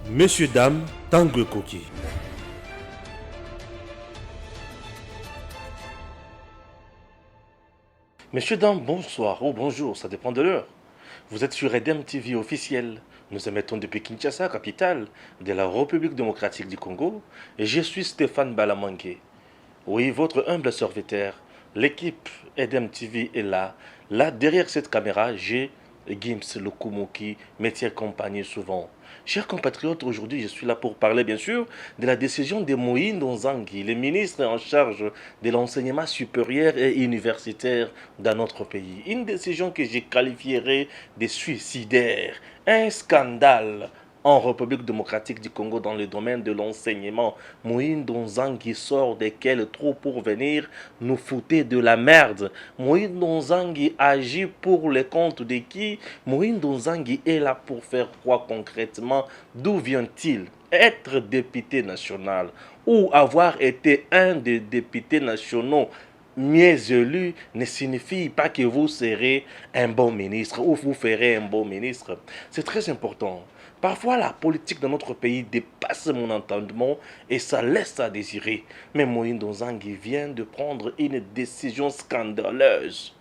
Messieurs, dames, Tanguy Koki. Messieurs, dames, bonsoir ou bonjour, ça dépend de l'heure. Vous êtes sur Edem TV officiel. Nous émettons depuis Kinshasa, capitale de la République démocratique du Congo, et je suis Stéphane Balamangue. Oui, votre humble serviteur. L'équipe Edem TV est là. Là, derrière cette caméra, j'ai Gims Lokumoki, métier compagnie souvent. Chers compatriotes, aujourd'hui, je suis là pour parler, bien sûr, de la décision de Moïse Nzangi, le ministre en charge de l'enseignement supérieur et universitaire dans notre pays. Une décision que je qualifierais de suicidaire, un scandale en République démocratique du Congo dans le domaine de l'enseignement. Moïse Nzangi sort desquels trop pour venir nous fouter de la merde. Moïse Nzangi agit pour les comptes de qui? Moïse Nzangi est là pour faire quoi concrètement? D'où vient-il? Être député national ou avoir été un des députés nationaux mieux élu ne signifie pas que vous serez un bon ministre ou vous ferez un bon ministre. C'est très important. Parfois, la politique de notre pays dépasse mon entendement et ça laisse à désirer. Mais Moïse Nzangi vient de prendre une décision scandaleuse.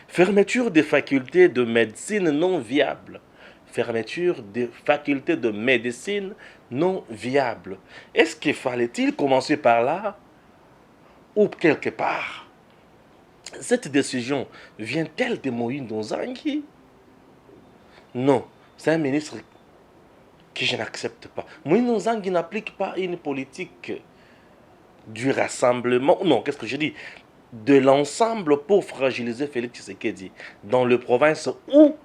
Fermeture des facultés de médecine non viables. Fermeture des facultés de médecine non viables. Est-ce qu'il fallait-il commencer par là ou quelque part? Cette décision vient-elle de Moïse Nzangi? Non, c'est un ministre que je n'accepte pas. Moïse Nzangi n'applique pas une politique du rassemblement, non, qu'est-ce que je dis? De l'ensemble pour fragiliser Félix Tshisekedi dans les provinces où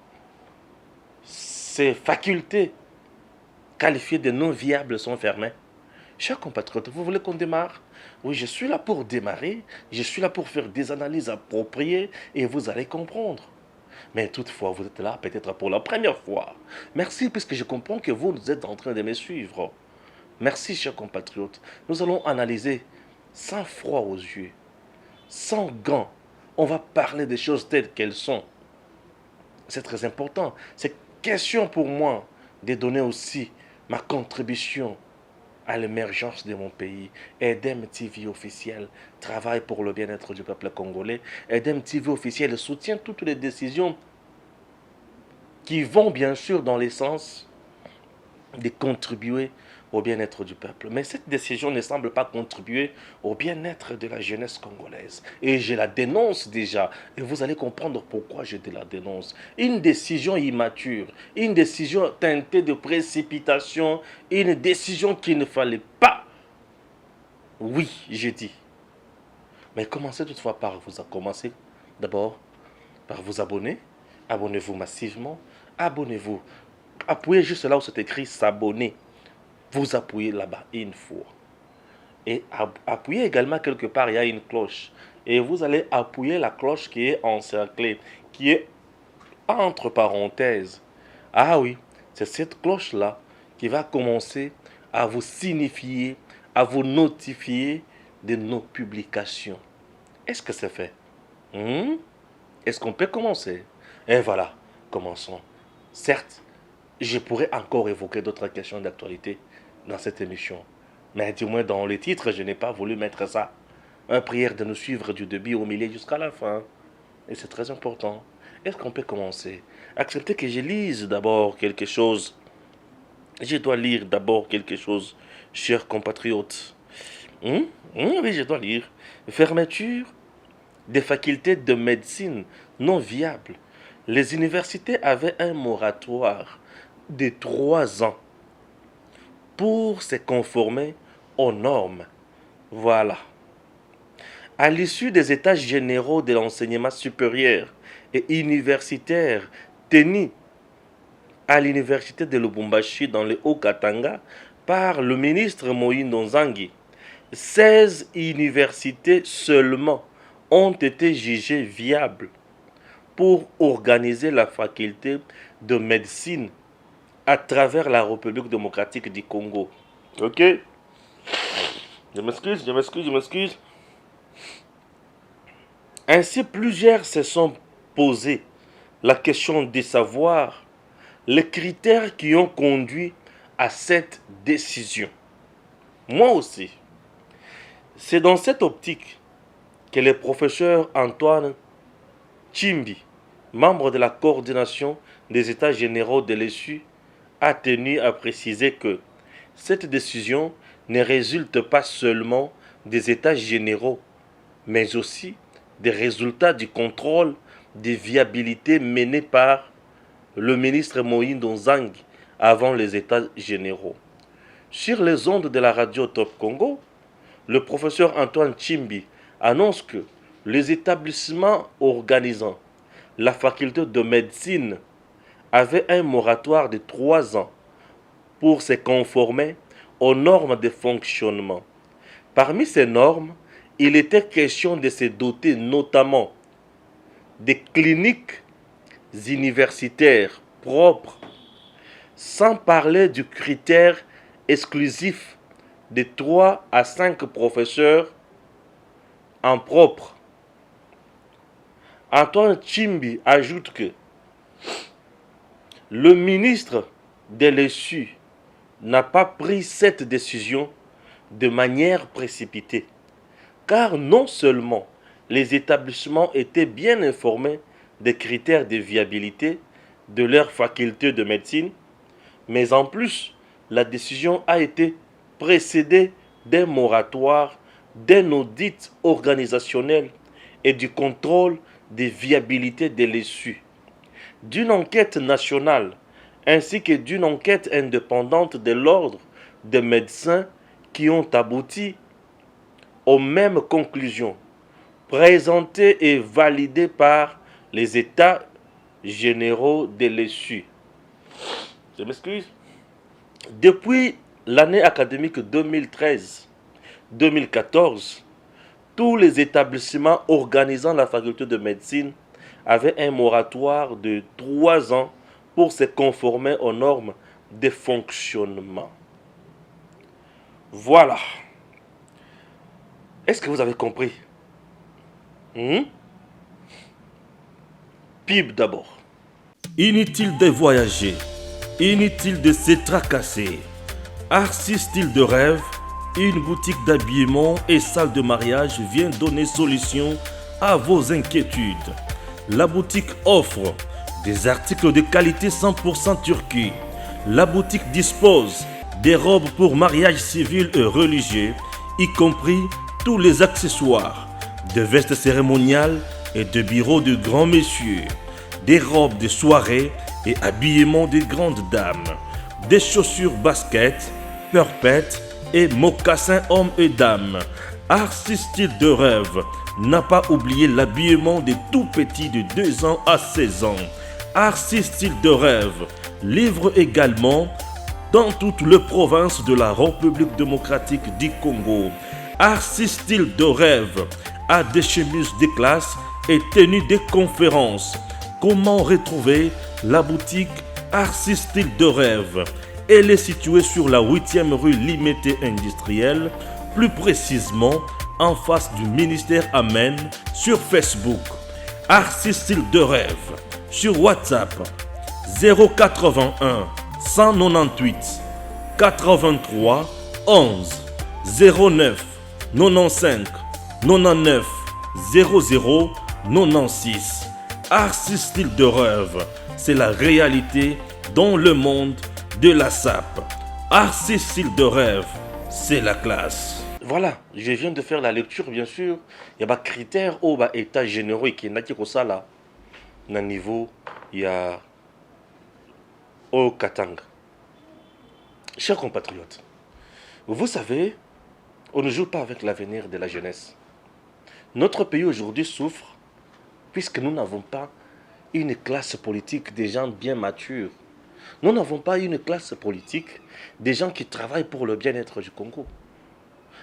ces facultés qualifiées de non viables sont fermées. Chers compatriotes, vous voulez qu'on démarre? Oui, je suis là pour démarrer, je suis là pour faire des analyses appropriées et vous allez comprendre. Mais toutefois, vous êtes là peut-être pour la première fois. Merci puisque je comprends que vous êtes en train de me suivre. Merci, chers compatriotes. Nous allons analyser sans froid aux yeux, sans gants. On va parler des choses telles qu'elles sont. C'est très important. C'est question pour moi de donner aussi ma contribution à l'émergence de mon pays. Edem TV officiel travaille pour le bien-être du peuple congolais. Edem TV officiel soutient toutes les décisions qui vont bien sûr dans le sens de contribuer au bien-être du peuple. Mais cette décision ne semble pas contribuer au bien-être de la jeunesse congolaise. Et je la dénonce déjà. Et vous allez comprendre pourquoi je la dénonce. Une décision immature, une décision teintée de précipitation, une décision qu'il ne fallait pas. Oui, j'ai dit. Mais commencez toutefois par vous commencer d'abord par vous abonner. Abonnez-vous massivement. Abonnez-vous. Appuyez juste là où c'est écrit s'abonner. Vous appuyez là-bas une fois. Et appuyez également quelque part, il y a une cloche. Et vous allez appuyer la cloche qui est encerclée, qui est entre parenthèses. Ah oui, c'est cette cloche-là qui va commencer à vous signifier, à vous notifier de nos publications. Est-ce que c'est fait? Est-ce qu'on peut commencer? Et voilà, commençons. Certes, je pourrais encore évoquer d'autres questions d'actualité dans cette émission. Mais du moins dans le titre, je n'ai pas voulu mettre ça. Une prière de nous suivre du début au milieu jusqu'à la fin. Et c'est très important. Est-ce qu'on peut commencer? Acceptez que je lise d'abord quelque chose. Je dois lire d'abord quelque chose, chers compatriotes. Oui, je dois lire. Fermeture des facultés de médecine non viables. Les universités avaient un moratoire de 3 ans pour se conformer aux normes. Voilà. À l'issue des états généraux de l'enseignement supérieur et universitaire tenus à l'université de Lubumbashi dans le Haut-Katanga par le ministre Moïse Nzangi, 16 universités seulement ont été jugées viables pour organiser la faculté de médecine à travers la République démocratique du Congo. Ok? Je m'excuse. Ainsi, plusieurs se sont posés la question de savoir les critères qui ont conduit à cette décision. Moi aussi. C'est dans cette optique que le professeur Antoine Chimbi, membre de la coordination des États généraux de l'ESU, a tenu à préciser que cette décision ne résulte pas seulement des États généraux, mais aussi des résultats du contrôle de viabilité mené par le ministre Moïse Nzangi avant les États généraux. Sur les ondes de la radio Top Congo, le professeur Antoine Chimbi annonce que les établissements organisant la faculté de médecine avaient un moratoire de 3 ans pour se conformer aux normes de fonctionnement. Parmi ces normes, il était question de se doter notamment des cliniques universitaires propres, sans parler du critère exclusif de 3 à 5 professeurs en propre. Antoine Chimbi ajoute que le ministre de l'ESU n'a pas pris cette décision de manière précipitée, car non seulement les établissements étaient bien informés des critères de viabilité de leur faculté de médecine, mais en plus, la décision a été précédée d'un moratoire, d'un audit organisationnel et du contrôle des viabilités de l'ESU, d'une enquête nationale ainsi que d'une enquête indépendante de l'ordre des médecins qui ont abouti aux mêmes conclusions, présentées et validées par les États généraux de l'ESU. Je m'excuse. Depuis l'année académique 2013-2014, tous les établissements organisant la faculté de médecine avaient un moratoire de 3 ans pour se conformer aux normes de fonctionnement. Voilà. Est-ce que vous avez compris? PIB d'abord. Inutile de voyager, inutile de se tracasser. Arcis Style de Rêve, une boutique d'habillement et salle de mariage vient donner solution à vos inquiétudes. La boutique offre des articles de qualité 100% turquie. La boutique dispose des robes pour mariage civil et religieux, y compris tous les accessoires, de vestes cérémoniales et de bureaux de grands messieurs, des robes de soirée et habillement de grandes dames, des chaussures basket, purpette et mocassins hommes et dames. Arcis Style de Rêve n'a pas oublié l'habillement des tout petits de 2 ans à 16 ans. Arcis Style de Rêve livre également dans toutes les provinces de la République démocratique du Congo. Arcis Style de Rêve a des chemises de classe et tenues de conférences. Comment retrouver la boutique Arcis Style de Rêve? Elle est située sur la 8e rue Limité Industrielle, plus précisément en face du ministère Amen, sur Facebook. Arcis Style de Rêve, sur WhatsApp 081 198 83 11 09 95 99 00 96. Arcis Style de Rêve, c'est la réalité dans le monde de la SAP. Arcis Style de Rêve, c'est la classe. Voilà, je viens de faire la lecture, bien sûr. Il y a des critères au état généraux et qui n'a pas ça là. Dans niveau, il y a au Katanga. Chers compatriotes, vous savez, on ne joue pas avec l'avenir de la jeunesse. Notre pays aujourd'hui souffre puisque nous n'avons pas une classe politique des gens bien matures. Nous n'avons pas une classe politique des gens qui travaillent pour le bien-être du Congo.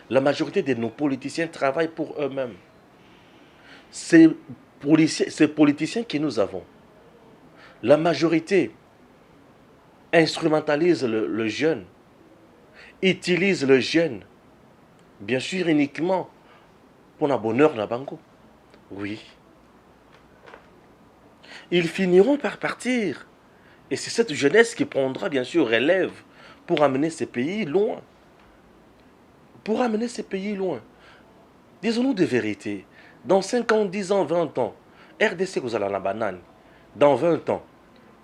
La majorité de nos politiciens travaillent pour eux-mêmes. Ces politiciens que nous avons, la majorité instrumentalise le jeune, utilise le jeune, bien sûr uniquement pour le bonheur de Bango. Oui. Ils finiront par partir. Et c'est cette jeunesse qui prendra bien sûr relève pour amener ces pays loin. Pour amener ces pays loin. Disons-nous de vérité. Dans 5 ans, 10 ans, 20 ans, RDC vous allez la banane. Dans 20 ans,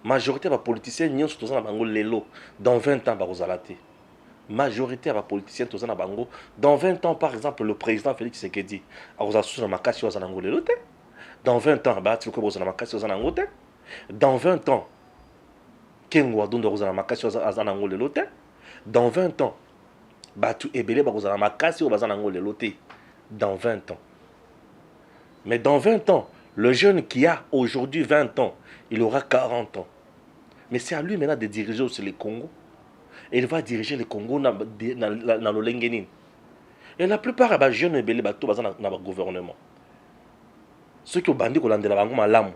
majorité des politiciens n'y sont dans bango lelo. Dans 20 ans, vous allez majorité des politiciens tous dans bango. Dans 20 ans, par exemple, le président Félix Tshisekedi, vous allez sur la makasi vous allez lelo. Dans 20 ans, vous allez makasi vous allez. Dans 20 ans, Kengo Adondo vous allez makasi vous allez lelo. Dans 20 ans, Batu Ebele vous allez makasi vous allez lelo. Dans 20 ans. Mais dans 20 ans, le jeune qui a aujourd'hui 20 ans, il aura 40 ans. Mais c'est à lui maintenant de diriger aussi le Congo. Et il va diriger le Congo dans le Lengenin. Et la plupart des jeunes belé bato dans le gouvernement. Ceux qui ont bandit ko landela bango malamu.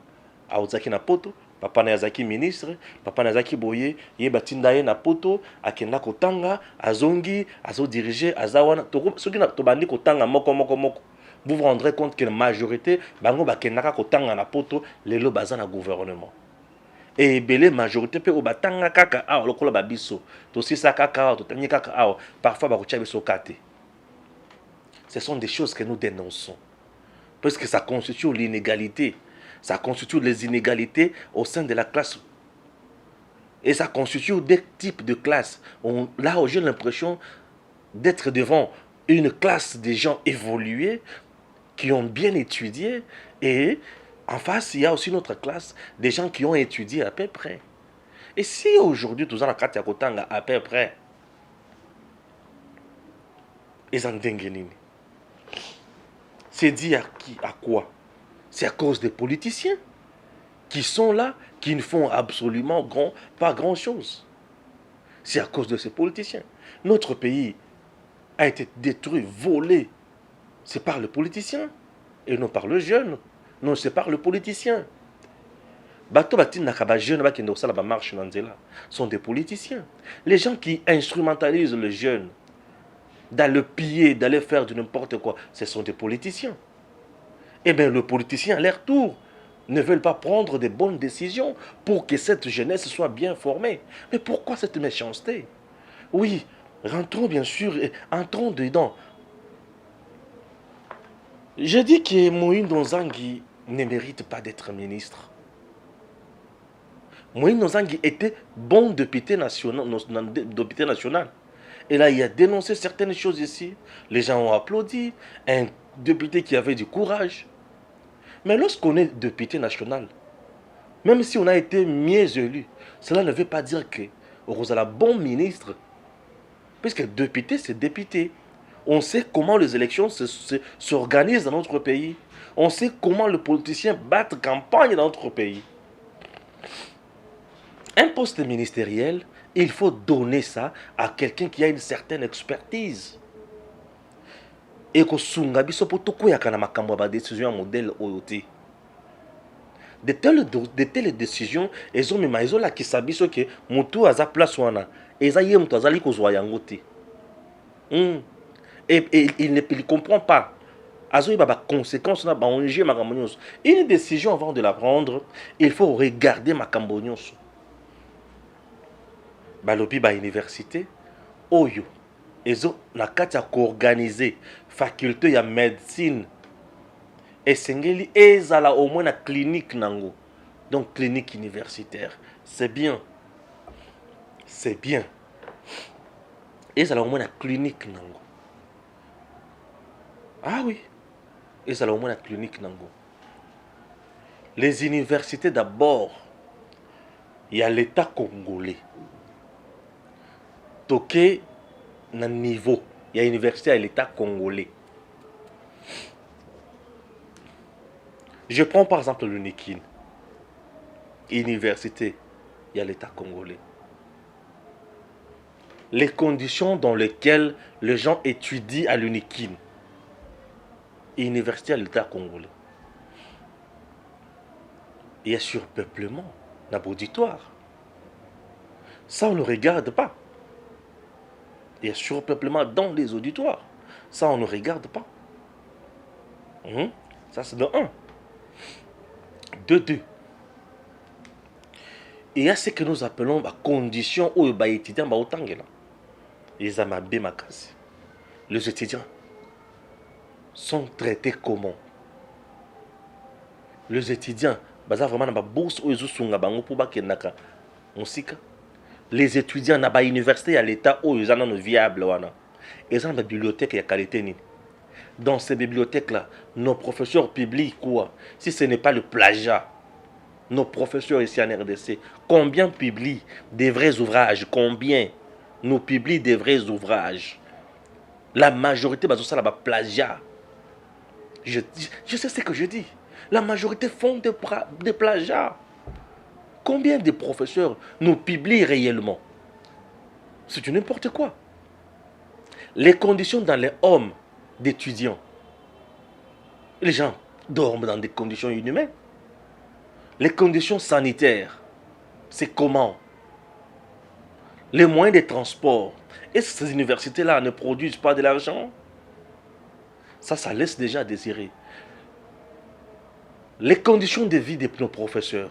Aozaki na poto, papa na yazaki ministre, papa na yazaki boye, ye batinda ye na poto, akenda kotanga, azongi, azo diriger, azawana. Ceux qui to bandi kotanga moko. Vous vous rendrez compte que la majorité, bango bakendaka kotanga na poto, lelo baza na gouvernement. Et belé majorité pe obatanga kaka awa lokola babiso, to sisa kaka awa, to tangi kaka awa, parfois bakotia biso kate. Ce sont des choses que nous dénonçons. Parce que ça constitue l'inégalité. Ça constitue les inégalités au sein de la classe. Et ça constitue des types de classes. Là où j'ai l'impression d'être devant une classe de gens évolués, qui ont bien étudié, et en face, il y a aussi notre classe des gens qui ont étudié à peu près. Et si aujourd'hui, tout ça, la carte Kotanga à peu près, ils en dengenini. C'est dit à quoi? C'est à cause des politiciens qui sont là, qui ne font absolument pas grand-chose. C'est à cause de ces politiciens. Notre pays a été détruit, volé. C'est par le politicien et non par le jeune. Non, c'est par le politicien. Bato batin nakaba jeune ba kendo sala ba marche nanzela sont des politiciens. Les gens qui instrumentalisent le jeune d'aller piller, d'aller faire du n'importe quoi, ce sont des politiciens. Eh bien, le politicien, à leur tour, ne veulent pas prendre de bonnes décisions pour que cette jeunesse soit bien formée. Mais pourquoi cette méchanceté? Oui, rentrons bien sûr, entrons dedans. Je dis que Moïse Nzangi ne mérite pas d'être ministre. Moïse Nzangi était bon député national. Et là, il a dénoncé certaines choses ici. Les gens ont applaudi. Un député qui avait du courage. Mais lorsqu'on est député national, même si on a été mieux élu, cela ne veut pas dire que on a un bon ministre. Puisque député, c'est député. On sait comment les élections s'organisent dans notre pays. On sait comment le politicien bat campagne dans notre pays. Un poste ministériel, il faut donner ça à quelqu'un qui a une certaine expertise. Et que sunga biso poto koyaka na makambo ba décision modèle oyote. De telles décisions, elles ont même la qui sabiso que mutu aza place wana. Eza ye mutu azali kozwa yango te. Et il ne comprend pas. Azo ba conséquence na ba onje makambo nyonso. Une décision avant de la prendre, il faut regarder makambo nyonso. Balobi ba université oyo ezo na kati ya koorganiser faculté ya médecine esengeli ezala au moins na clinique nango. Donc clinique universitaire, c'est bien. C'est bien. Ezala au moins na clinique nango. Ah oui. Ezala au moins na clinique nango. Les universités d'abord, il y a l'État congolais. Toké na niveau, il y a université à l'État congolais. Je prends par exemple l'UNIKIN. Université, il y a l'État congolais. Les conditions dans lesquelles les gens étudient à l'UNIKIN. Université à l'État congolais. Il y a surpeuplement dans l'auditoire. Ça, on ne regarde pas. Il y a surpeuplement dans les auditoires. Ça, on ne regarde pas. Ça, c'est de 1. De 2. Il y a ce que nous appelons la condition où les étudiants sont. Les Amabé Makasi. Les étudiants sont traités comment? Les étudiants, baza vraiment na ba bourse ou ezusunga bango pour bakendaka musika. Les étudiants na ba université à l'état ou ils en ont viable wana. Ils ont une bibliothèque de qualité. Dans ces bibliothèques-là, nos professeurs publient quoi? Si ce n'est pas le plagiat, nos professeurs ici en RDC, combien publient des vrais ouvrages? Combien nous publient des vrais ouvrages? La majorité, ça là plagiat. Je sais ce que je dis. La majorité font des plagiats. Combien de professeurs nous publient réellement? C'est du n'importe quoi. Les conditions dans les hommes d'étudiants. Les gens dorment dans des conditions inhumaines. Les conditions sanitaires, c'est comment? Les moyens de transport. Est-ce que ces universités-là ne produisent pas de l'argent? Ça laisse déjà à désirer. Les conditions de vie de nos professeurs.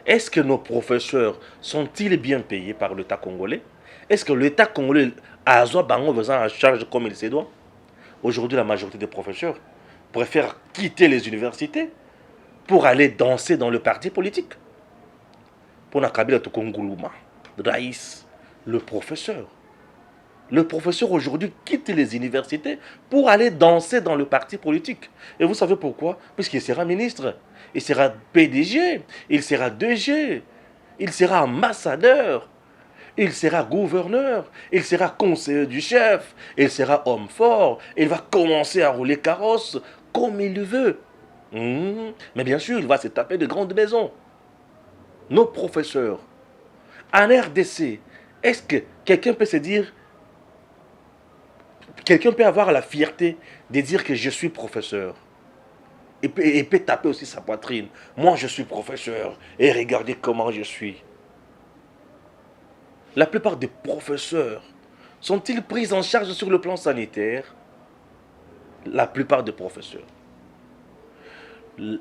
Est-ce que nos professeurs sont-ils bien payés par l'État congolais? Est-ce que l'État congolais a besoin en charge comme il se doit? Aujourd'hui, la majorité des professeurs préfèrent quitter les universités pour aller danser dans le parti politique. Pour Nakabila Tokonguluma, Raïs, le professeur. Le professeur aujourd'hui quitte les universités pour aller danser dans le parti politique. Et vous savez pourquoi? Puisqu'il sera ministre, il sera PDG, il sera DG, il sera ambassadeur, il sera gouverneur, il sera conseiller du chef, il sera homme fort, il va commencer à rouler carrosse comme il le veut. Mais bien sûr, il va se taper de grandes maisons. Nos professeurs, en RDC, est-ce que quelqu'un peut se dire, quelqu'un peut avoir la fierté de dire que je suis professeur? Et peut taper aussi sa poitrine. Moi, je suis professeur. Et regardez comment je suis. La plupart des professeurs sont-ils pris en charge sur le plan sanitaire? La plupart des professeurs.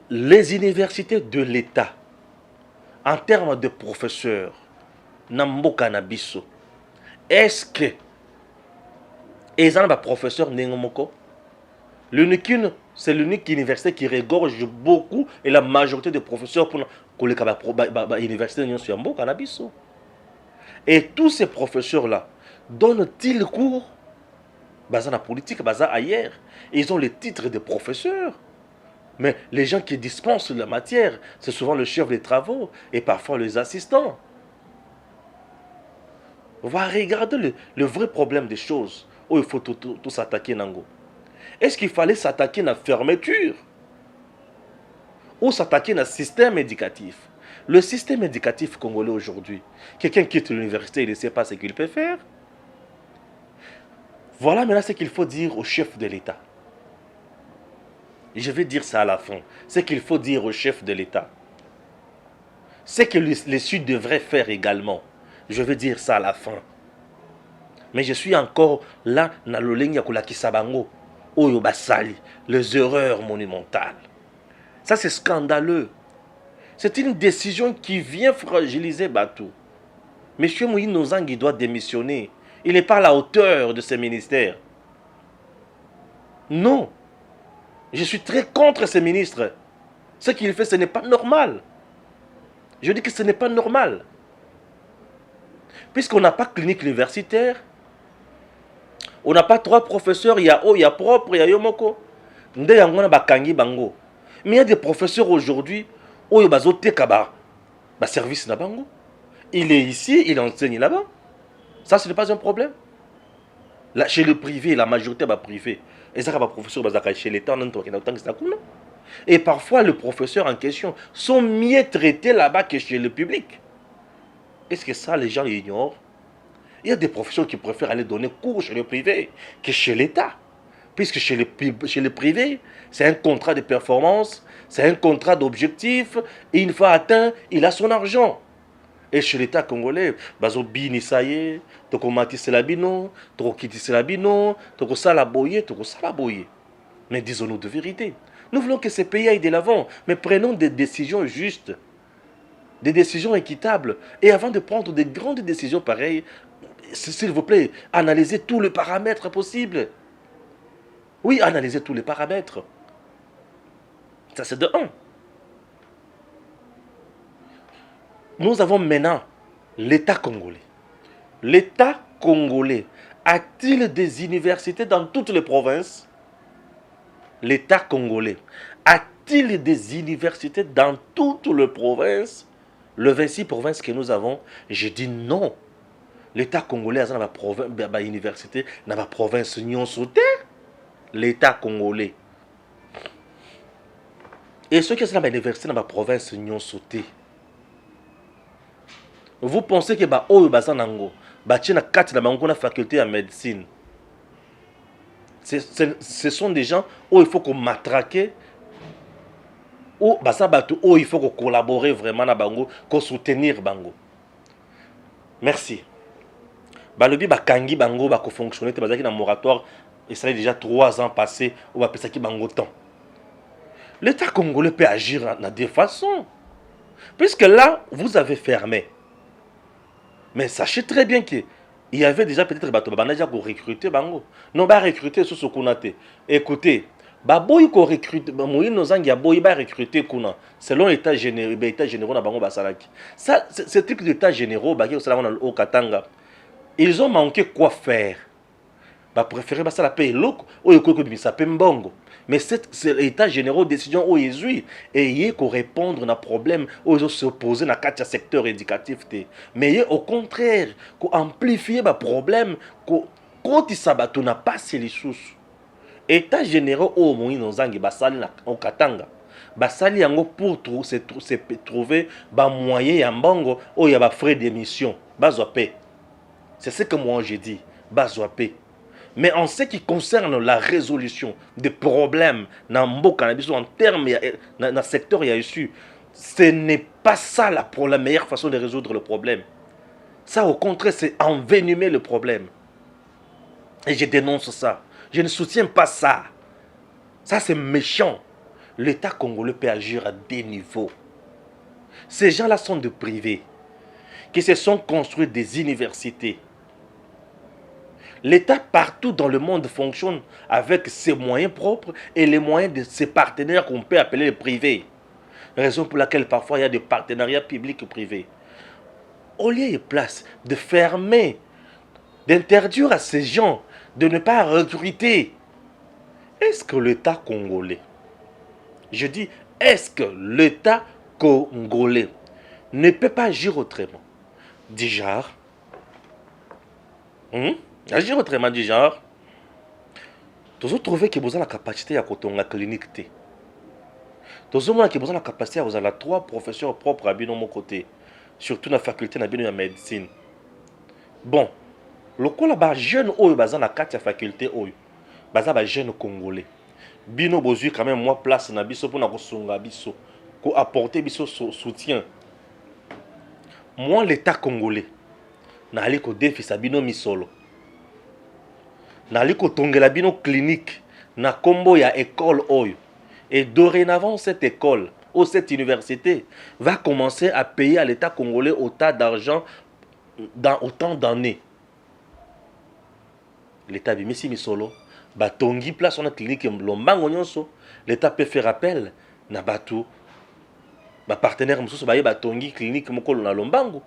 Les universités de l'État, en termes de professeurs, Namboka Nabiso, est-ce que ils ont un professeur Nengomoko? L'UNICUN, c'est l'unique université qui regorge beaucoup et la majorité des professeurs pour l'université de Nyamboka Nabiso. Et tous ces professeurs-là donnent-ils cours? Dans la politique, ailleurs. Ils ont les titres de professeurs. Mais les gens qui dispensent la matière, c'est souvent le chef des travaux et parfois les assistants. On va regarder le vrai problème des choses où il faut tout s'attaquer. Est-ce qu'il fallait s'attaquer à la fermeture ou s'attaquer à un système éducatif? Le système éducatif congolais aujourd'hui, quelqu'un quitte l'université, il ne sait pas ce qu'il peut faire. Voilà maintenant ce qu'il faut dire au chef de l'État. Je vais dire ça à la fin. Ce qu'il faut dire au chef de l'État. Ce que les Sud devraient faire également. Je vais dire ça à la fin. Mais je suis encore là dans le ligne de Sabango. Oyo Basali. Les erreurs monumentales. Ça c'est scandaleux. C'est une décision qui vient fragiliser Batou. Monsieur Moïse Nozangi doit démissionner. Il n'est pas à la hauteur de ce ministère. Non. Je suis très contre ce ministre. Ce qu'il fait, ce n'est pas normal. Je dis que ce n'est pas normal. Puisqu'on n'a pas clinique universitaire, on n'a pas 3 professeurs, il y a propre, il y a Yomoko. Mais il y a des professeurs aujourd'hui, où il y service na bango. Il est ici, il enseigne là-bas. Ça, ce n'est pas un problème. Là, chez le privé, la majorité est privée. Et ça, les professeurs chez l'État, et parfois, les professeurs en question sont mieux traités là-bas que chez le public. Est-ce que ça, les gens l'ignorent? Il y a des professeurs qui préfèrent aller donner cours chez le privé que chez l'État. Puisque chez le privé, c'est un contrat de performance, c'est un contrat d'objectif, et une fois atteint, il a son argent. Et chez l'État congolais, bazo bini saye, toko matisse la bino, toko kitisse la bino, toko salaboye, toko salaboye. Mais disons-nous de vérité. Nous voulons que ces pays aillent de l'avant, mais prenons des décisions justes, des décisions équitables. Et avant de prendre des grandes décisions pareilles, s'il vous plaît, analysez tous les paramètres possibles. Oui, analysez tous les paramètres. Ça, c'est de un. Nous avons maintenant l'État congolais. L'État congolais a-t-il des universités dans toutes les provinces? L'État congolais a-t-il des universités dans toutes les provinces? Le 26 provinces que nous avons, je dis non. L'État congolais a une université dans la province nyonso te. L'État congolais. Et ceux qui sont dans l'université dans la province nyonso te. Vous pensez que oyo bazanango bachina kati na bango na faculté de médecine. Ce sont des gens où il faut qu'on matraque, où il faut qu'on collaborer vraiment na bango, qu'on soutenir bango. Merci. Balobi bakangi bango bako fonctionner te bazaki na moratoire et ça est déjà 3 ans passés ou ba pesaki bango temps. L'État congolais peut agir de deux façons. Puisque là, vous avez fermé. Mais sachez très bien qu'il y avait déjà peut-être des pour recruter bango. Non, pas recruter sur ce qu'on a. Écoutez, baboy ko recruter, moyi nozangi ya boy ba recruter kuna selon état généraux na bango basalaki. Ça c'est truc d'état généraux ba ki osala au Katanga. Ils ont manqué quoi faire. Ba préférer ba ça la paye loko oyo ko bimisa pe mbongo. Mais c'est l'état général décision au Jésus et il faut répondre à problème aux s'opposer dans le secteur éducatif. Mais au contraire, qu'on amplifie le problème, quand il s'abatte, on n'a pas ces ressources. État général au moins nos angi basali au Katanga. Basali yango pour trouver ba moyen ya mbongo ou ya ba frais d'émission, bazopé. C'est ce que moi j'ai dit, bazopé. Mais en ce qui concerne la résolution des problèmes dans Mboka, en termes, dans le secteur, il y a eu, ce n'est pas ça la meilleure façon de résoudre le problème. Ça, au contraire, c'est envenimer le problème. Et je dénonce ça. Je ne soutiens pas ça. Ça, c'est méchant. L'État congolais peut agir à des niveaux. Ces gens-là sont de privés, qui se sont construits des universités. L'État partout dans le monde fonctionne avec ses moyens propres et les moyens de ses partenaires qu'on peut appeler les privés. Raison pour laquelle parfois il y a des partenariats publics et privés. Au lieu et place de fermer, d'interdire à ces gens de ne pas recruter, est-ce que l'État congolais, je dis, est-ce que l'État congolais ne peut pas agir autrement? Du genre, agir autrement du genre, vous trouvez que vous avez la capacité à côté la clinique. Vous avez la capacité à vous avoir 3 professeurs propres à mon côté, surtout dans la faculté de médecine. Bon, le coup là-bas, jeune ou dans la 4 faculté ou bas jeune congolais. Bino bozu quand même moi place na biso pour na kosunga biso, ko apporter biso soutien. Moi l'État congolais, na ali ko défi sa bino misolo. Nali kotongela bino clinique na kombo ya école oyo. Et dorénavant cette école ou cette université va commencer à payer à l'État congolais autant d'argent dans autant d'années. L'État bimisi misolo batongi place on a clinique lombango nyonso, l'État peut faire appel na batu ba partenaire mususu ba batongi clinique moko na lombango.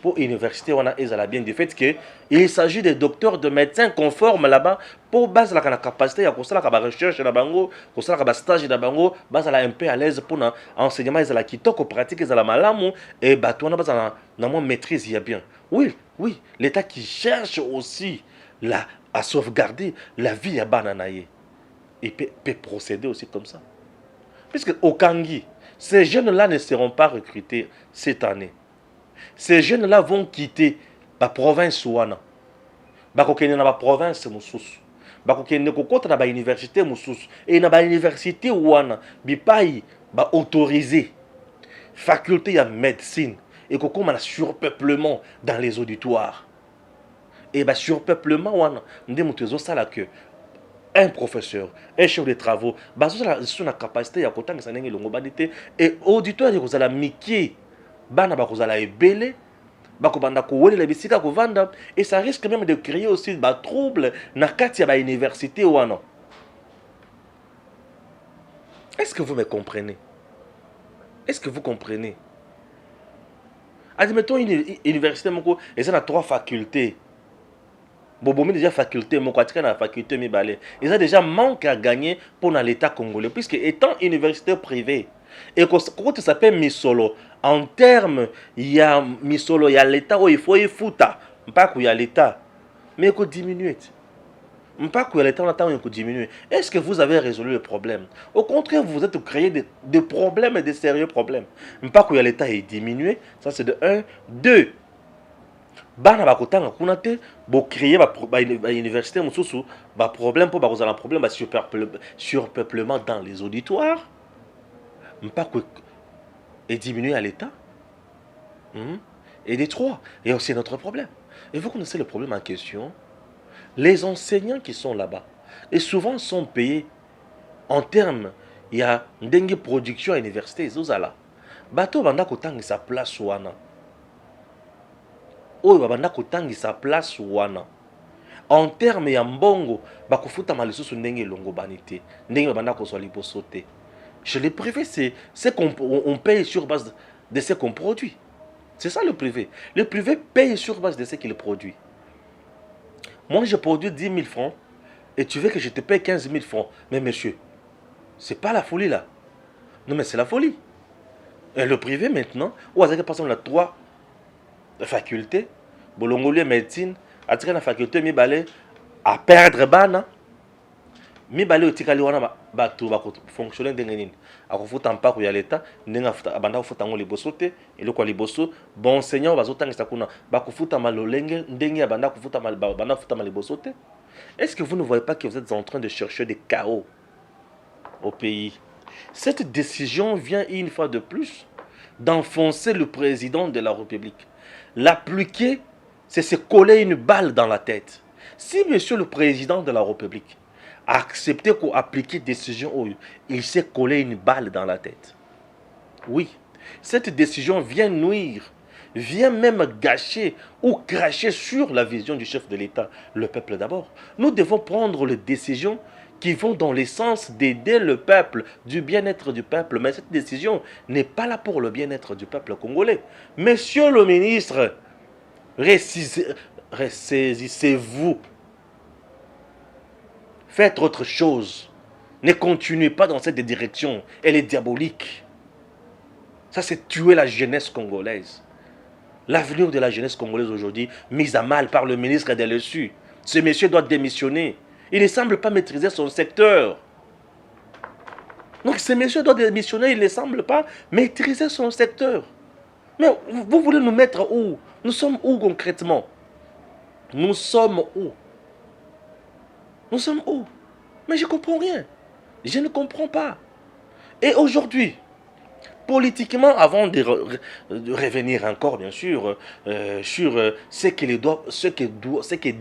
Pour l'université, on a bien du fait qu'il s'agit des docteurs, de médecins conformes là-bas pour base la capacité à la recherche là bango, la stage là bango, base la un peu à l'aise pour l'enseignement, la kitoko pratique, la malamu et bateau on a base na mon maîtrise il y a bien. Oui, oui, l'État qui cherche aussi à sauvegarder la vie à Bananaye. Il peut procéder aussi comme ça. Puisque au Kangi, ces jeunes-là ne seront pas recrutés cette année. Ces jeunes-là vont quitter la province ouana. Bakokene na la province mususu. Bakokene kokota na ba université mususu. Et na ba université ouana bipai ba autorisé faculté ya médecine et kokoma na surpeuplement dans les auditoires. Et ba surpeuplement ouana ndé mutezo sala que un professeur, un chef de travaux, bazo sur la capacité ya kotanga sanenge longo badité et auditoire ya kozala miki. Bana bakozala ebele bakobanda kowelela bisika kovanda, et ça risque même de créer aussi ba trouble na kati ya ba université wana. Est-ce que vous me comprenez? Est-ce que vous comprenez? Admettons une université moko, et ça a 3 facultés. Bobomi déjà faculté, moko atika na faculté mibale. Ils ont déjà manque à gagner pour l'État congolais, puisque étant université privée, et quand ça s'appelle Misolo, en termes, il y a Misolo, il y a l'État où il faut y foutre, pas qu'il y a l'État, mais il faut diminuer. Pas qu'il y a l'État, il faut diminuer. Est-ce que vous avez résolu le problème? Au contraire, vous êtes créé des problèmes, des sérieux problèmes. Pas qu'il y a l'État est diminué, ça c'est de 1. 2. Bana bakotanga kuna te bo créer ba université mosusu ba problème pour ba kozala problème ba surpeuplement dans les auditoires. Pas que et diminuer à l'État. Et des 3, il y a aussi notre problème. Et vous connaissez le problème en question. Les enseignants qui sont là-bas, et souvent sont payés en termes, il y a une dengue production à l'université, ils ont là. Bateau banda kotanga sa place wana. Oyo banda kotanga sa place wana. En termes ya mbongo, bakofuta malisusu ndenge longo banité, ndenge banda kozwa liboso te. Chez les privés, c'est qu'on paye sur base de ce qu'on produit. C'est ça le privé. Le privé paye sur base de ce qu'il produit. Moi, je produis 10 000 francs et tu veux que je te paye 15 000 francs. Mais monsieur, c'est pas la folie là. Non, mais c'est la folie. Et le privé maintenant, où par exemple, on a 3 facultés, Bolongolien médecine, à tirer la faculté, mi-balé, à perdre bana. Mi-balé, au tikali, wana bato, fonctionner de nini. A refuta mpa ko ya l'État, nenga abanda futa ngo liboso te, et quoi liboso, bon enseignant bazotanga sakuna, bakufuta malolenge, ndenge abanda kufuta mal banda futa mal liboso te. Est-ce que vous ne voyez pas que vous êtes en train de chercher des chaos au pays? Cette décision vient une fois de plus d'enfoncer le président de la République. L'appliquer, c'est se coller une balle dans la tête. Si monsieur le président de la République a accepté qu'on applique une décision, il s'est collé une balle dans la tête. Oui, cette décision vient nuire, vient même gâcher ou cracher sur la vision du chef de l'État, le peuple d'abord. Nous devons prendre les décisions qui vont dans le sens d'aider le peuple, du bien-être du peuple. Mais cette décision n'est pas là pour le bien-être du peuple congolais. Monsieur le ministre, ressaisissez-vous. Faites autre chose. Ne continuez pas dans cette direction. Elle est diabolique. Ça, c'est tuer la jeunesse congolaise. L'avenir de la jeunesse congolaise aujourd'hui, mise à mal par le ministre des Dessus. Ce monsieur doit démissionner. Il ne semble pas maîtriser son secteur. Donc ce monsieur doit démissionner, il ne semble pas maîtriser son secteur. Mais vous voulez nous mettre où? Nous sommes où concrètement? Nous sommes où? Nous sommes où? Mais je ne comprends rien. Je ne comprends pas. Et aujourd'hui, politiquement, avant de revenir encore, bien sûr, sur ce qu'il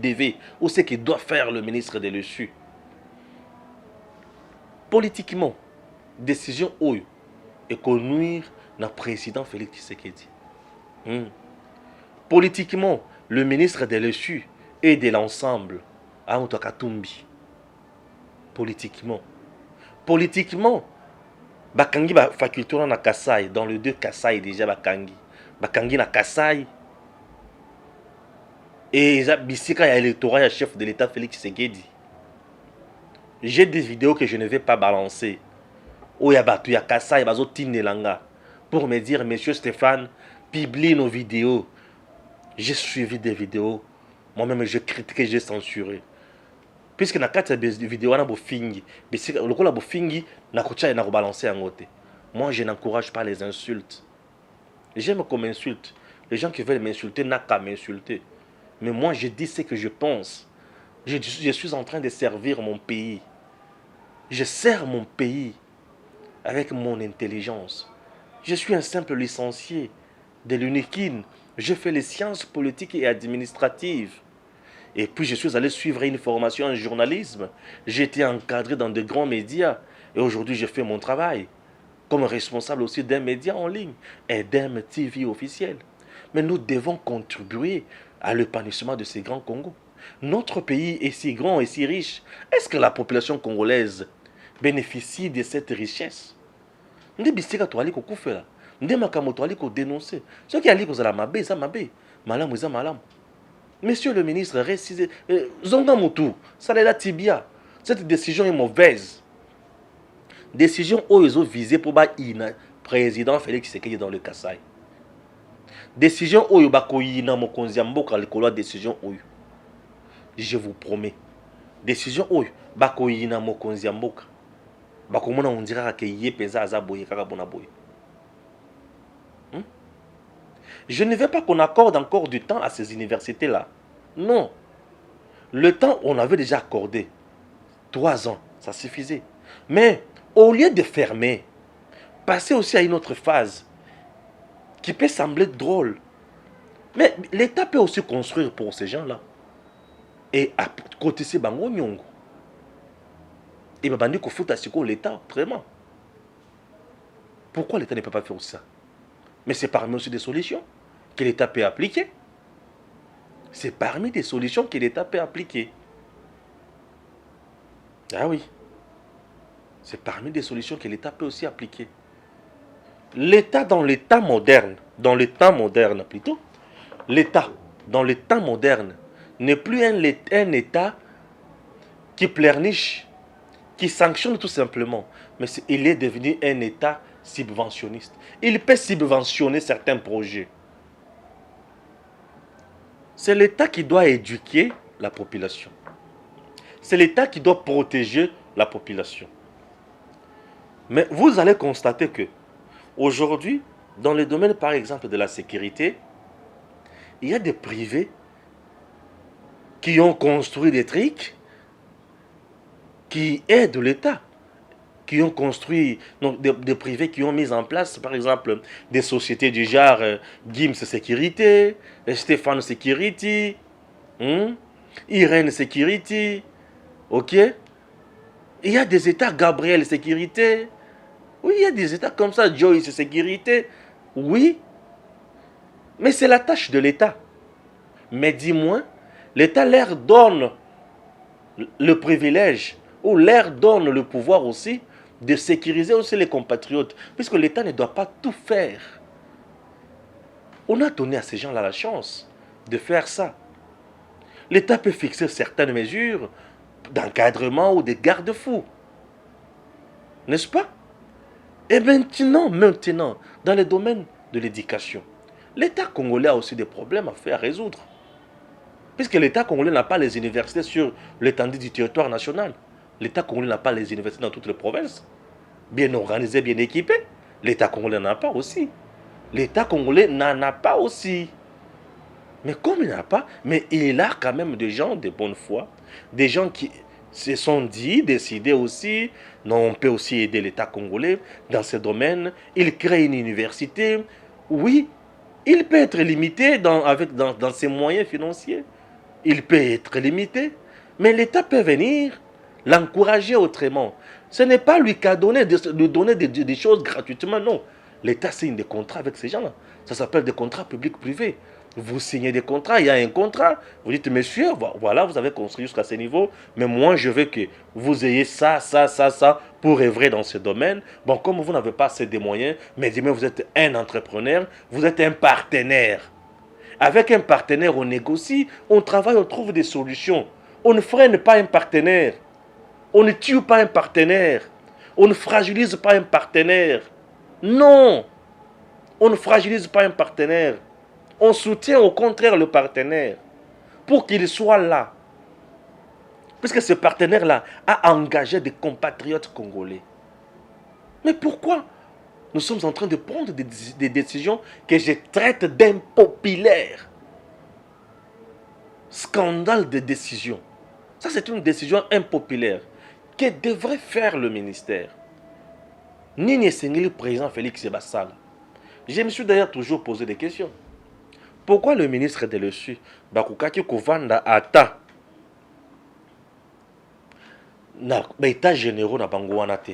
devait ou ce qu'il doit faire le ministre des Dessus. Politiquement, décision oyo et connuire le président Félix Tshisekedi. Politiquement, le ministre des Dessus et de l'ensemble à Katumbi. Politiquement. Politiquement, Bakangi ba faculté na Kasai, dans le 2 Kasai déjà Bakangi. Bakangi na Kasai. Et Bissika ya électorat ya chef de l'État Félix Tshisekedi. J'ai des vidéos que je ne vais pas balancer. Où ya batu ya Kasai bazo tinelanga pour me dire monsieur Stéphane, publie nos vidéos. J'ai suivi des vidéos. Moi-même je critiquais, j'ai censuré. Puisque na kati ya vidéo na bofingi, bisika lokola bofingi na kocha na ko balancer en côté. Moi je n'encourage pas les insultes. J'aime qu'on m'insulte. Les gens qui veulent m'insulter n'ont qu'à m'insulter. Mais moi je dis ce que je pense. Je suis en train de servir mon pays. Je sers mon pays avec mon intelligence. Je suis un simple licencié de l'UNIKIN. Je fais les sciences politiques et administratives. Et puis je suis allé suivre une formation en journalisme. J'ai été encadré dans de grands médias. Et aujourd'hui je fais mon travail comme responsable aussi d'un média en ligne et d'un TV officiel. Mais nous devons contribuer à l'épanouissement de ces grands Congos. Notre pays est si grand et si riche. Est-ce que la population congolaise bénéficie de cette richesse? Nde bisika toali kokufela. Nde makambo toali kodénoncer. Ce qui ali kozala mabe, eza mabe. Malamu eza malamu. Monsieur le ministre, Zonga Moutou, Salela Tibia, cette décision est mauvaise. Décision où ils ont visé pour le président Félix Tshisekedi dans le Kassai. Décision où ils ont mokonzi mboka likolo décision où je vous promets. Décision où ils ont mokonzi mboka. Bakomona on dira que yé penza azaboye kaka bona boye. Je ne veux pas qu'on accorde encore du temps à ces universités-là. Non. Le temps, on avait déjà accordé. 3 ans, ça suffisait. Mais au lieu de fermer, passer aussi à une autre phase qui peut sembler drôle. Mais l'État peut aussi construire pour ces gens-là. Et à côté de bango nyongo. Et babandi ko futa siko l'État, vraiment. Pourquoi l'État ne peut pas faire ça? Mais c'est parmi aussi des solutions que l'État peut appliquer. C'est parmi des solutions que l'État peut appliquer. Ah oui. C'est parmi des solutions que l'État peut aussi appliquer. L'État dans le temps moderne, plutôt, l'État dans le temps moderne n'est plus un État qui pleurniche, qui sanctionne tout simplement, mais il est devenu un État subventionniste. Il peut subventionner certains projets. C'est l'État qui doit éduquer la population. C'est l'État qui doit protéger la population. Mais vous allez constater que aujourd'hui, dans le domaine par exemple de la sécurité, il y a des privés qui ont construit des trucs qui aident l'État, qui ont construit, donc des privés qui ont mis en place, par exemple, des sociétés du genre Gims Sécurité, Stéphane Security, Irène Security, ok? Il y a des États, Gabriel Sécurité, oui, il y a des États comme ça, Joyce Sécurité, oui, mais c'est la tâche de l'État. Mais dis-moi, l'État leur donne le privilège, ou leur donne le pouvoir aussi, de sécuriser aussi les compatriotes, puisque l'État ne doit pas tout faire. On a donné à ces gens-là la chance de faire ça. L'État peut fixer certaines mesures d'encadrement ou de garde-fous. N'est-ce pas? Et maintenant, dans le domaine de l'éducation, l'État congolais a aussi des problèmes à faire résoudre. Puisque l'État congolais n'a pas les universités sur l'étendue du territoire national. L'État congolais n'a pas les universités dans toutes les provinces. Bien organisées, bien équipées. L'État congolais n'en a pas aussi. L'État congolais n'en a pas aussi. Mais comme il n'en a pas, mais il a quand même des gens de bonne foi. Des gens qui se sont décidés aussi. Non, on peut aussi aider l'État congolais dans ce domaine. Il crée une université. Oui, il peut être limité dans ses moyens financiers. Il peut être limité. Mais l'État peut venir l'encourager autrement. Ce n'est pas lui donner des choses gratuitement, non. L'État signe des contrats avec ces gens-là. Ça s'appelle des contrats publics-privés. Vous signez des contrats, il y a un contrat. Vous dites, monsieur, voilà, vous avez construit jusqu'à ce niveau, mais moi, je veux que vous ayez ça, pour œuvrer dans ce domaine. Bon, comme vous n'avez pas assez de moyens, mais vous êtes un entrepreneur, vous êtes un partenaire. Avec un partenaire, on négocie, on travaille, on trouve des solutions. On ne freine pas un partenaire. On ne tue pas un partenaire. On ne fragilise pas un partenaire. Non. On ne fragilise pas un partenaire. On soutient au contraire le partenaire pour qu'il soit là. Puisque ce partenaire-là a engagé des compatriotes congolais. Mais pourquoi nous sommes en train de prendre des décisions que je traite d'impopulaires? Scandale de décision. Ça, c'est une décision impopulaire que devrait faire le ministère. Nini Sengeli, le président Félix Sebassal. Je me suis d'ailleurs toujours posé des questions. Pourquoi le ministre de l'ESU, Bakukaki Kovanda Ata, na état généraux na bango wana te,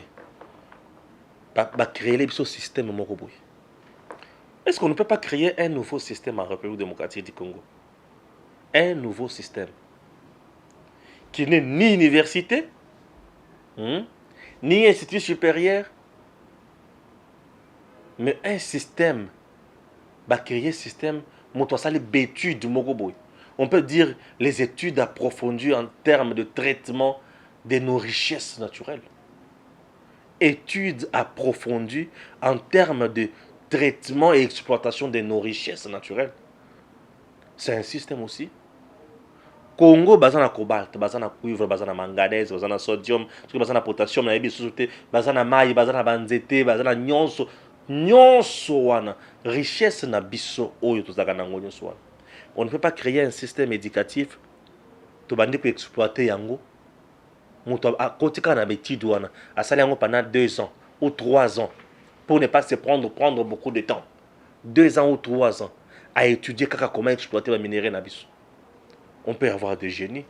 ba créer le système moko boy. Est-ce qu'on ne peut pas créer un nouveau système en République démocratique du Congo? Un nouveau système qui n'est ni université, ni institut supérieur, mais un système, créer un système, d'études, on peut dire les études approfondies en termes de traitement de nos richesses naturelles. Études approfondies en termes de traitement et exploitation de nos richesses naturelles. C'est un système aussi. Congo, bazana cobalt, bazana cuivre, bazana manganèse, bazana sodium, bazana potassium, bazana maï, bazana banzete, bazana nyonso, nyonso wana, richesse na biso oyo tozaka nango nyonso wana. On ne peut pas créer un système éducatif to bandi ko exploiter yango. Muto akotika na betide wana, asali yango pendant 2 ans ou 3 ans pour ne pas se prendre beaucoup de temps. 2 ans ou 3 ans à étudier comment exploiter la minerai na biso. On peut avoir des génies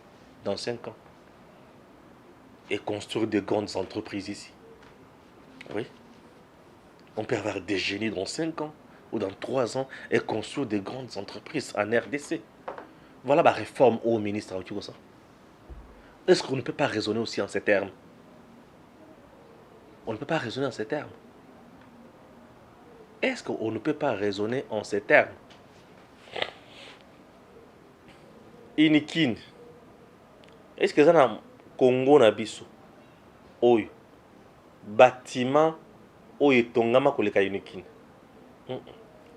dans 5 ans et construire de grandes entreprises ici. Oui. On peut avoir des génies dans 5 ans ou dans 3 ans et construire de grandes entreprises en RDC. Voilà la réforme au ministre. Est-ce qu'on ne peut pas raisonner aussi en ces termes? On ne peut pas raisonner en ces termes. Est-ce qu'on ne peut pas raisonner en ces termes? Inikin. Est-ce que ça na Congo na biso? Oyo. Bâtiment oyo tongama koleka Inikin.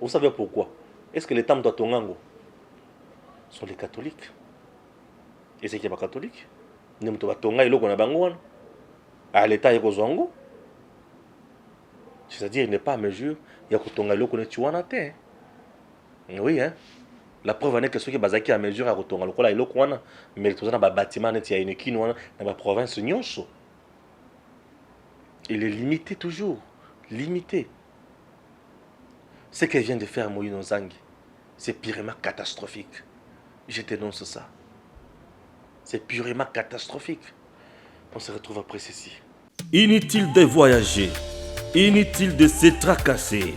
Vous savez pourquoi? Est-ce que les temps de Tongango sont les catholiques? Et c'est qui est pas catholique? Ne muto batonga iloko na bango wana. À l'état yeko zongo. C'est-à-dire il n'est pas à mesure ya kotonga iloko ne tuwana te. Oui hein. La preuve est que ceux qui bazaki à mesure à kotonga lokola iloko wana, mais tous na ba bâtiment net ya Inikin wana na ba province nyonso. Il est limité toujours, limité. Ce qu'elle vient de faire Moïse Nzangi, c'est purement catastrophique. Je dénonce ça. C'est purement catastrophique. On se retrouve après ceci. Inutile de voyager, inutile de se tracasser.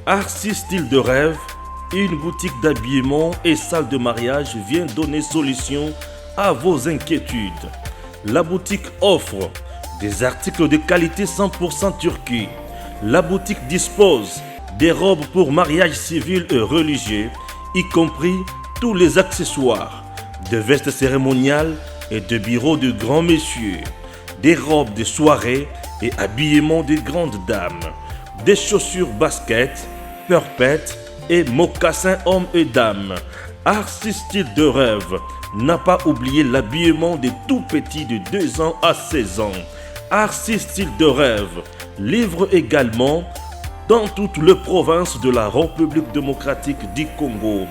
Arcis Style de Rêve, une boutique d'habillement et salle de mariage vient donner solution à vos inquiétudes. La boutique offre des articles de qualité 100% Turquie. La boutique dispose des robes pour mariage civil et religieux, y compris tous les accessoires, de vestes cérémoniales et de bureaux de grands messieurs, des robes de soirée et habillements de grandes dames, des chaussures basket, perpètes et mocassins hommes et dames. Arcis Style de Rêve n'a pas oublié l'habillement des tout petits de 2 ans à 16 ans. Arcis Style de Rêve livre également dans toutes les provinces de la République démocratique du Congo.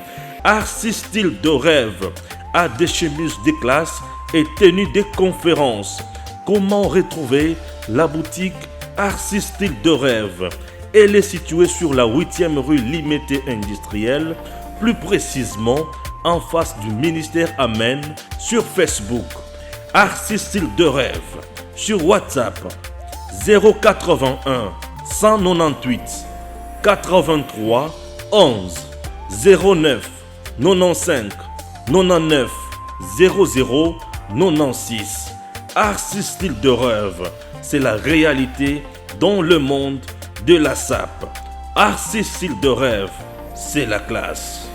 Arcis Style de Rêve a des chemises de classe et tenues de conférences. Comment retrouver la boutique Arcis Style de Rêve? Elle est située sur la 8e rue Limité Industrielle, plus précisément en face du ministère Amen sur Facebook. Arcis Style de Rêve sur WhatsApp 081 198 83 11 09 95 99 00 96. Arcis Style de Rêve, c'est la réalité dans le monde de la SAP. Arcis Style de Rêve, c'est la classe.